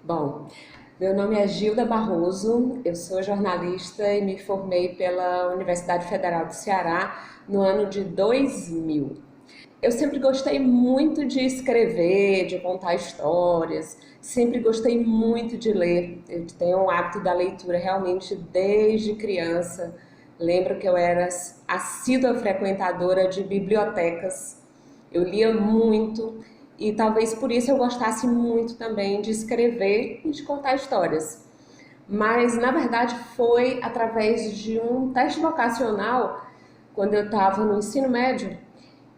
Bom, meu nome é Gilda Barroso, eu sou jornalista e me formei pela Universidade Federal do Ceará no ano de 2000. Eu sempre gostei muito de escrever, de contar histórias, sempre gostei muito de ler. Eu tenho um hábito da leitura realmente desde criança. Lembro que eu era assídua frequentadora de bibliotecas. Eu lia muito e talvez por isso eu gostasse muito também de escrever e de contar histórias. Mas na verdade foi através de um teste vocacional, quando eu estava no ensino médio,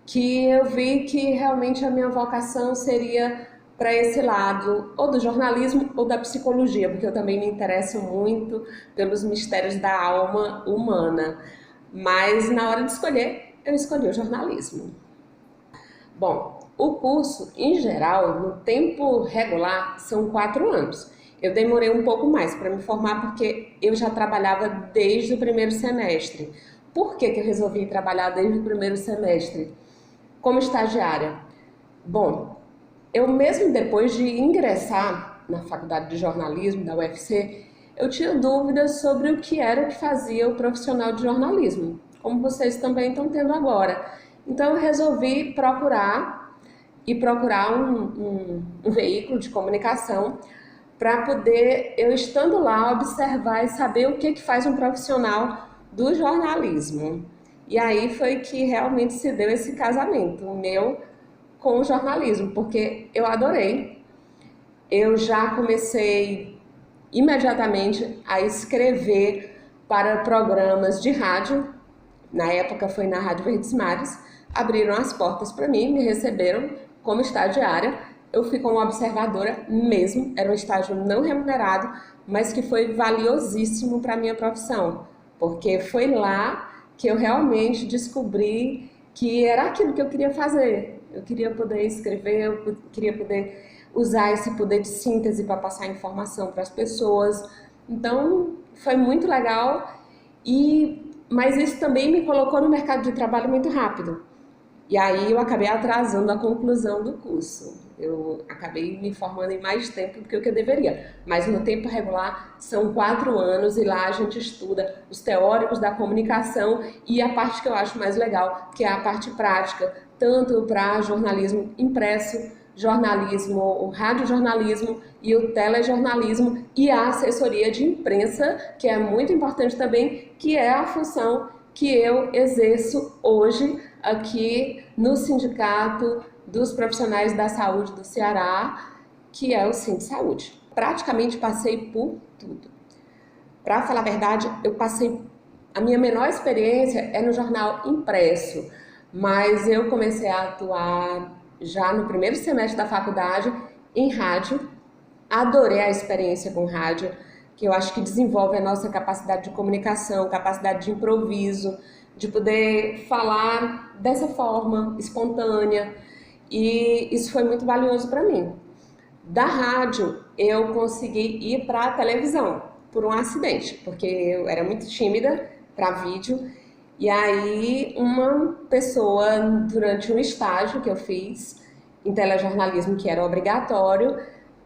que eu vi que realmente a minha vocação seria para esse lado, ou do jornalismo ou da psicologia, porque eu também me interesso muito pelos mistérios da alma humana. Mas na hora de escolher, eu escolhi o jornalismo. Bom, o curso, em geral, no tempo regular, são 4 anos. Eu demorei um pouco mais para me formar porque eu já trabalhava desde o primeiro semestre. Por que eu resolvi trabalhar desde o primeiro semestre? Como estagiária. Bom, eu mesmo depois de ingressar na faculdade de jornalismo da UFC, eu tinha dúvidas sobre o que era que fazia o profissional de jornalismo, como vocês também estão tendo agora. Então eu resolvi procurar um veículo de comunicação para poder, eu estando lá, observar e saber o que faz um profissional do jornalismo. E aí foi que realmente se deu esse casamento, o meu com o jornalismo, porque eu adorei. Eu já comecei imediatamente a escrever para programas de rádio. Na época foi na Rádio Verdes Mares. Abriram as portas para mim, me receberam como estagiária. Eu fui como observadora mesmo, era um estágio não remunerado, mas que foi valiosíssimo para a minha profissão, porque foi lá que eu realmente descobri que era aquilo que eu queria fazer. Eu queria poder escrever, eu queria poder usar esse poder de síntese para passar informação para as pessoas. Então, foi muito legal, mas isso também me colocou no mercado de trabalho muito rápido. E aí eu acabei atrasando a conclusão do curso. Eu acabei me formando em mais tempo do que o que eu deveria. Mas no tempo regular são 4 anos e lá a gente estuda os teóricos da comunicação e a parte que eu acho mais legal, que é a parte prática, tanto para jornalismo impresso, jornalismo, o radiojornalismo e o telejornalismo e a assessoria de imprensa, que é muito importante também, que é a função que eu exerço hoje aqui no Sindicato dos Profissionais da Saúde do Ceará, que é o Sindsaúde. Praticamente passei por tudo. Para falar a verdade, a minha menor experiência é no jornal impresso, mas eu comecei a atuar já no primeiro semestre da faculdade em rádio. Adorei a experiência com rádio, que eu acho que desenvolve a nossa capacidade de comunicação, capacidade de improviso, de poder falar dessa forma espontânea, e isso foi muito valioso para mim. Da rádio, eu consegui ir para a televisão por um acidente, porque eu era muito tímida para vídeo, e aí uma pessoa, durante um estágio que eu fiz em telejornalismo, que era obrigatório,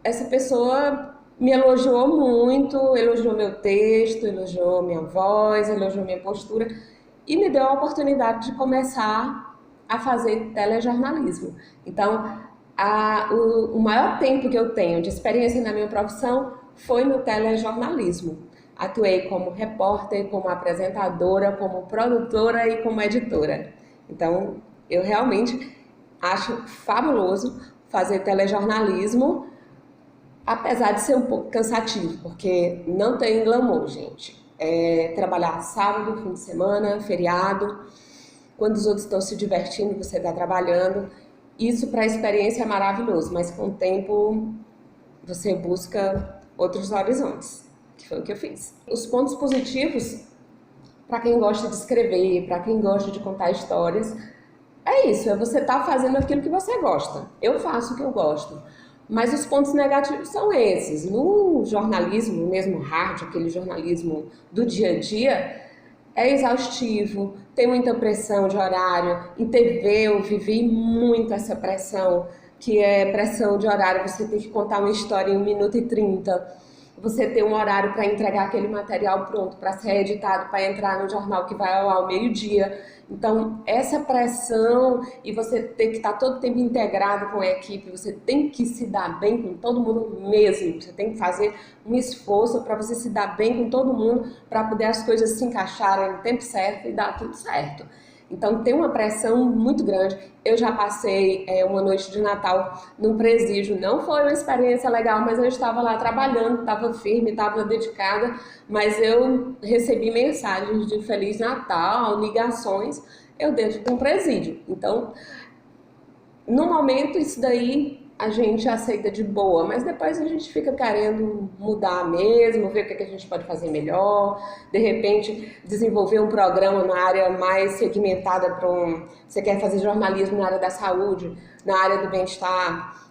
essa pessoa me elogiou muito, elogiou meu texto, elogiou minha voz, elogiou minha postura e me deu a oportunidade de começar a fazer telejornalismo. Então, o maior tempo que eu tenho de experiência na minha profissão foi no telejornalismo. Atuei como repórter, como apresentadora, como produtora e como editora. Então, eu realmente acho fabuloso fazer telejornalismo, apesar de ser um pouco cansativo, porque não tem glamour, gente. É trabalhar sábado, fim de semana, feriado, quando os outros estão se divertindo, você está trabalhando. Isso para a experiência é maravilhoso, mas com o tempo você busca outros horizontes, que foi o que eu fiz. Os pontos positivos, para quem gosta de escrever, para quem gosta de contar histórias, é isso, é você estar fazendo aquilo que você gosta. Eu faço o que eu gosto. Mas os pontos negativos são esses. No jornalismo, mesmo hard, aquele jornalismo do dia a dia, é exaustivo, tem muita pressão de horário. Em TV eu vivi muito essa pressão, que é pressão de horário, você tem que contar uma história em 1 minuto e 30, você ter um horário para entregar aquele material pronto, para ser editado, para entrar no jornal que vai ao meio-dia. Então, essa pressão e você ter que estar todo o tempo integrado com a equipe, você tem que se dar bem com todo mundo mesmo, você tem que fazer um esforço para você se dar bem com todo mundo, para poder as coisas se encaixarem no tempo certo e dar tudo certo. Então tem uma pressão muito grande. Eu já passei uma noite de Natal num presídio, não foi uma experiência legal, mas eu estava lá trabalhando, estava firme, estava dedicada, mas eu recebi mensagens de Feliz Natal, ligações, eu dentro de um presídio. Então, no momento isso daí a gente aceita de boa, mas depois a gente fica querendo mudar mesmo, ver o que a gente pode fazer melhor, de repente desenvolver um programa na área mais segmentada para você quer fazer jornalismo na área da saúde, na área do bem-estar,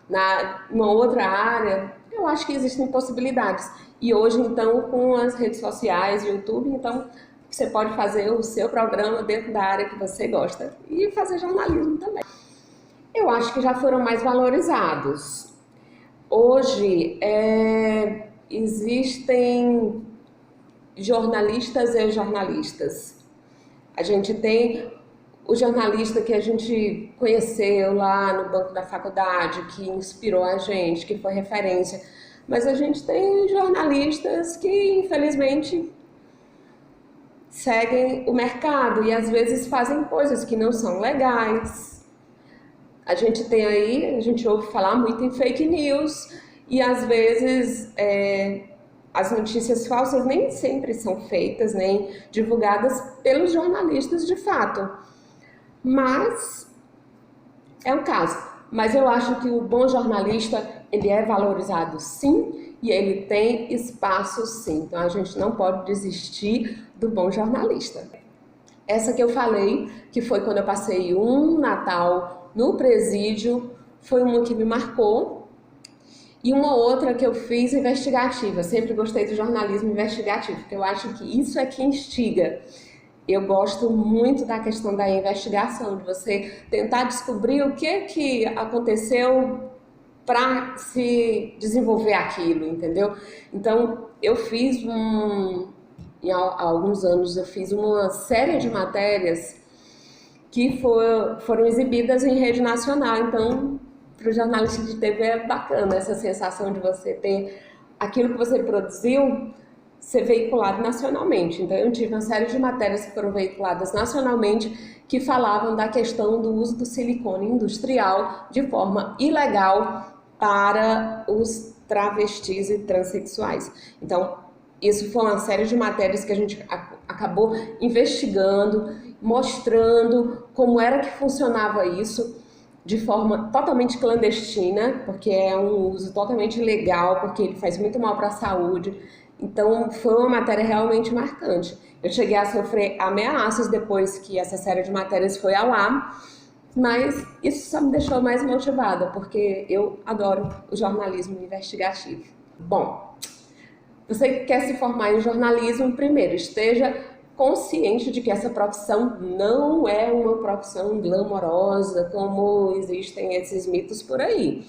numa outra área. Eu acho que existem possibilidades. E hoje, então, com as redes sociais, YouTube, então você pode fazer o seu programa dentro da área que você gosta e fazer jornalismo também. Eu acho que já foram mais valorizados. Hoje, existem jornalistas e jornalistas. A gente tem o jornalista que a gente conheceu lá no banco da faculdade, que inspirou a gente, que foi referência. Mas a gente tem jornalistas que, infelizmente, seguem o mercado e às vezes fazem coisas que não são legais. A gente tem aí, a gente ouve falar muito em fake news e às vezes as notícias falsas nem sempre são feitas, nem divulgadas pelos jornalistas de fato. Mas é um caso. Mas eu acho que o bom jornalista, ele é valorizado sim e ele tem espaço sim. Então a gente não pode desistir do bom jornalista. Essa que eu falei, que foi quando eu passei um Natal no presídio, foi uma que me marcou. E uma outra que eu fiz investigativa. Sempre gostei do jornalismo investigativo, porque eu acho que isso é que instiga. Eu gosto muito da questão da investigação, de você tentar descobrir o que aconteceu para se desenvolver aquilo, entendeu? Então, eu fiz há alguns anos, eu fiz uma série de matérias que foram exibidas em rede nacional. Então, para o jornalista de TV é bacana essa sensação de você ter aquilo que você produziu ser veiculado nacionalmente. Então, eu tive uma série de matérias que foram veiculadas nacionalmente que falavam da questão do uso do silicone industrial de forma ilegal para os travestis e transexuais. Então, isso foi uma série de matérias que a gente acabou investigando, mostrando como era que funcionava isso de forma totalmente clandestina, porque é um uso totalmente ilegal, porque ele faz muito mal para a saúde. Então, foi uma matéria realmente marcante. Eu cheguei a sofrer ameaças depois que essa série de matérias foi ao ar, mas isso só me deixou mais motivada, porque eu adoro o jornalismo investigativo. Bom, você que quer se formar em jornalismo, primeiro, esteja consciente de que essa profissão não é uma profissão glamourosa, como existem esses mitos por aí.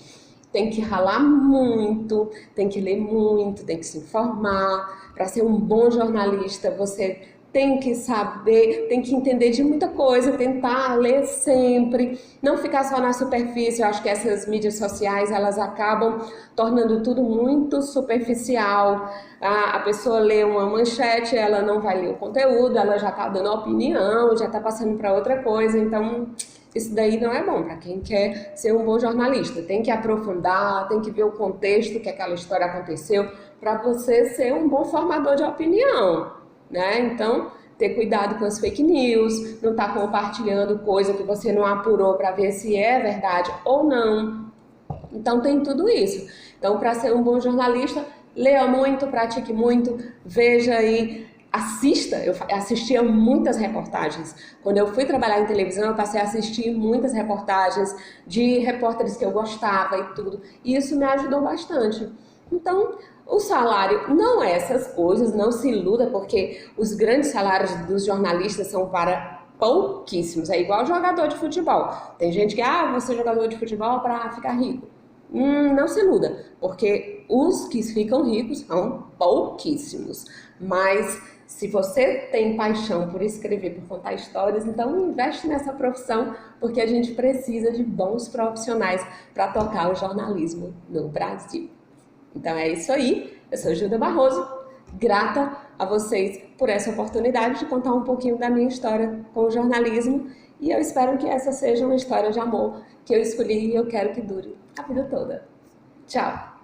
Tem que ralar muito, tem que ler muito, tem que se informar. Para ser um bom jornalista, você tem que saber, tem que entender de muita coisa, tentar ler sempre, não ficar só na superfície. Eu acho que essas mídias sociais, elas acabam tornando tudo muito superficial. A pessoa lê uma manchete, ela não vai ler o conteúdo, ela já está dando opinião, já está passando para outra coisa. Então, isso daí não é bom para quem quer ser um bom jornalista. Tem que aprofundar, tem que ver o contexto que aquela história aconteceu para você ser um bom formador de opinião, né? Então, ter cuidado com as fake news, não estar compartilhando coisa que você não apurou para ver se é verdade ou não. Então, tem tudo isso. Então, para ser um bom jornalista, leia muito, pratique muito, veja aí, assista. Eu assistia muitas reportagens. Quando eu fui trabalhar em televisão, eu passei a assistir muitas reportagens de repórteres que eu gostava e tudo. E isso me ajudou bastante. Então, o salário não é essas coisas, não se iluda, porque os grandes salários dos jornalistas são para pouquíssimos. É igual jogador de futebol. Tem gente que, vou ser jogador de futebol para ficar rico. Não se iluda, porque os que ficam ricos são pouquíssimos. Mas se você tem paixão por escrever, por contar histórias, então investe nessa profissão, porque a gente precisa de bons profissionais para tocar o jornalismo no Brasil. Então é isso aí. Eu sou Gilda Barroso, grata a vocês por essa oportunidade de contar um pouquinho da minha história com o jornalismo, e eu espero que essa seja uma história de amor que eu escolhi e eu quero que dure a vida toda. Tchau!